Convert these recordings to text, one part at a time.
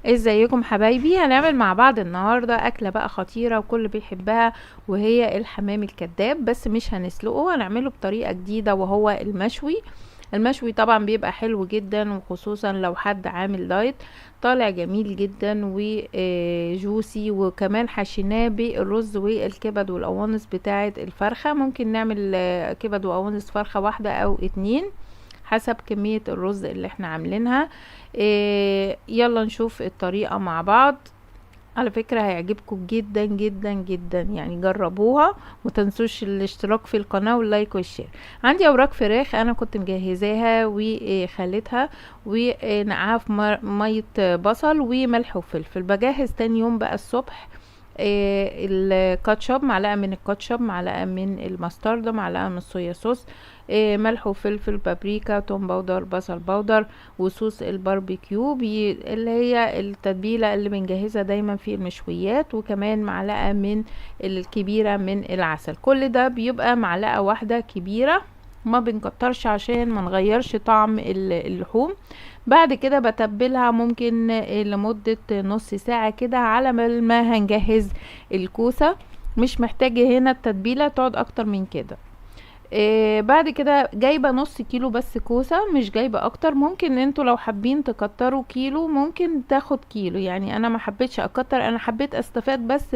ازيكم حبايبي؟ هنعمل مع بعض النهارده اكله بقى خطيره وكل بيحبها، وهي الحمام الكذاب. بس مش هنسلقه، هنعمله بطريقه جديده وهو المشوي. المشوي طبعا بيبقى حلو جدا، وخصوصا لو حد عامل دايت طالع جميل جدا وجوسي. وكمان حشيناه بالرز والكبد والقوانص بتاعه الفرخه. ممكن نعمل كبد وقوانص فرخه واحده او اتنين حسب كمية الرز اللي احنا عاملينها. يلا نشوف الطريقة مع بعض. على فكرة هيعجبكم جدا جدا جدا، يعني جربوها. ومتنسوش الاشتراك في القناة واللايك والشير. عندي اوراق فراخ انا كنت مجهزاها وخليتها ونقعها في مية بصل وملح وفلفل. بجهز تاني يوم بقى الصبح الكاتشب، معلقة من الكاتشب، معلقة من المستردة، معلقة من الصويا صوص، ملح وفلفل، بابريكا، توم باودر، بصل باودر، وصوص الباربيكيو اللي هي التتبيلة اللي بنجهزها دايما في المشويات، وكمان معلقة من الكبيرة من العسل. كل ده بيبقى معلقة واحدة كبيرة، ما بنكترش عشان ما نغيرش طعم اللحوم. بعد كده بتبلها ممكن لمدة نص ساعة كده على ما هنجهز الكوسة. مش محتاجة هنا التتبيلة تقعد اكتر من كده. بعد كده جايبة نص كيلو بس كوسة، مش جايبة اكتر. ممكن انتوا لو حابين تكتروا كيلو ممكن تاخد كيلو، يعني انا ما حبيتش اكتر، انا حبيت استفاد بس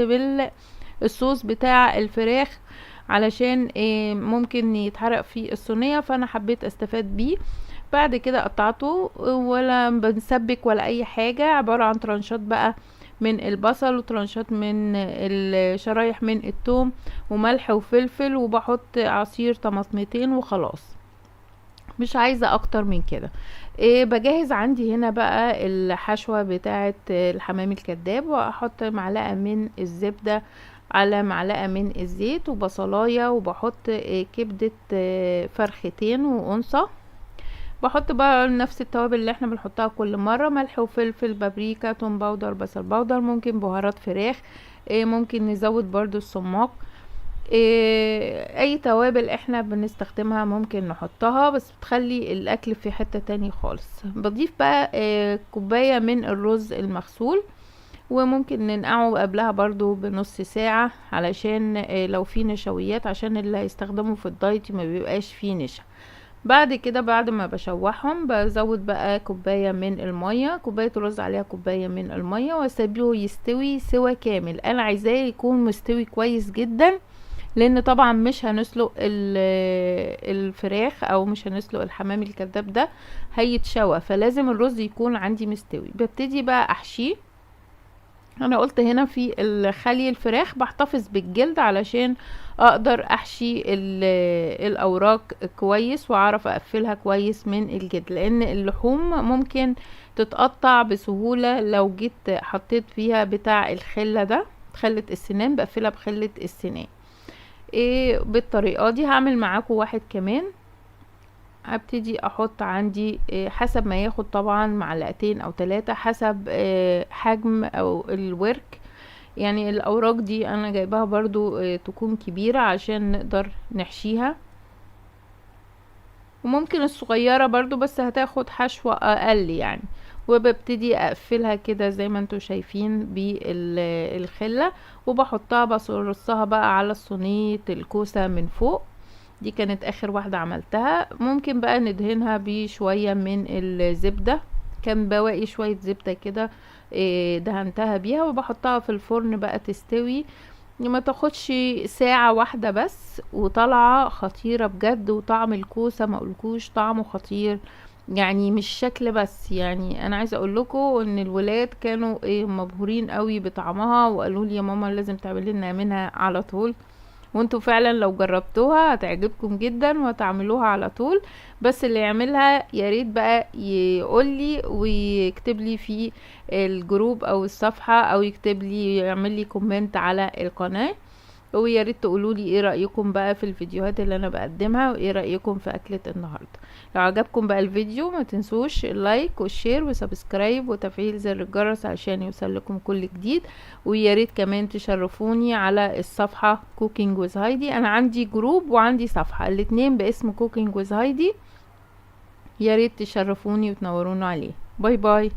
بالصوص بتاع الفراخ علشان ممكن يتحرق في الصينية، فانا حبيت استفاد بيه. بعد كده قطعته ولا بنسبك ولا اي حاجة، عبارة عن ترانشات بقى من البصل وترانشات من الشرايح من الثوم وملح وفلفل، وبحط عصير طماطمتين وخلاص، مش عايزة اكتر من كده. بجهز عندي هنا بقى الحشوة بتاعة الحمام الكذاب، واحط معلقة من الزبدة على معلقة من الزيت وبصلاية، وبحط كبدة فرختين وقنصة. بحط بقى نفس التوابل اللي احنا بنحطها كل مرة، ملح وفلفل، بابريكا، توم باودر، بصل باودر، ممكن بهارات فراخ، ممكن نزود برضو الصماق. اي توابل احنا بنستخدمها ممكن نحطها، بس بتخلي الاكل في حتة تاني خالص. بضيف بقى كوباية من الرز المغسول، وممكن ننقعه قبلها برضو بنص ساعة علشان لو في نشويات، عشان اللي هيستخدمه في الدايت ما بيبقاش فيه نشا. بعد كده بعد ما بشوحهم بزود بقى كوباية من المية، كوباية رز عليها كوباية من المية، واسيبه يستوي سوا كامل. انا عايزاه يكون مستوي كويس جدا، لان طبعا مش هنسلق الفراخ او مش هنسلق الحمام الكذاب ده، هيتشوى، فلازم الرز يكون عندي مستوي. ببتدي بقى احشيه. انا قلت هنا في الخلي الفراخ بحتفظ بالجلد علشان اقدر احشي الاوراق كويس، واعرف اقفلها كويس من الجلد، لان اللحوم ممكن تتقطع بسهولة لو جيت حطيت فيها بتاع الخلة ده، خلة السنان، بقفلها بخلة السنان. بالطريقة دي هعمل معاكم واحد كمان. هبتدي احط عندي حسب ما ياخد طبعا معلقتين او 3 حسب حجم او الورك. يعني الاوراق دي انا جايباها برضو تكون كبيرة عشان نقدر نحشيها، وممكن الصغيرة برضو بس هتاخد حشوة اقل يعني. وببتدي اقفلها كده زي ما انتوا شايفين بالخلة، وبحطها برصها بقى على صينية الكوسة من فوق. دي كانت اخر واحدة عملتها. ممكن بقى ندهنها بشوية من الزبدة، كان بواقي شوية زبدة كده دهنتها بيها، وبحطها في الفرن بقى تستوي. ما تاخدش ساعة واحدة بس، وطالعة خطيرة بجد. وطعم الكوسة ما اقولكوش طعمه خطير، يعني مش شكل بس. يعني انا عايزه اقول لكم ان الولاد كانوا مبهورين قوي بطعمها، وقالوا لي يا ماما لازم تعملي لنا منها على طول. وانتوا فعلا لو جربتوها هتعجبكم جدا وتعملوها على طول. بس اللي يعملها ياريت بقى يقولي ويكتب لي في الجروب او الصفحة، او يكتب لي يعمل لي كومنت على القناة. ويا ريت تقولوا لي ايه رايكم بقى في الفيديوهات اللي انا بقدمها، وايه رايكم في اكله النهارده. لو عجبكم بقى الفيديو ما تنسوش اللايك والشير وسبسكرايب وتفعيل زر الجرس عشان يوصلكم كل جديد. ويا ريت كمان تشرفوني على الصفحه كوكينج ويز هايدي. انا عندي جروب وعندي صفحه، الاتنين باسم كوكينج ويز هايدي. يا ريت تشرفوني وتنوروني عليه. باي باي.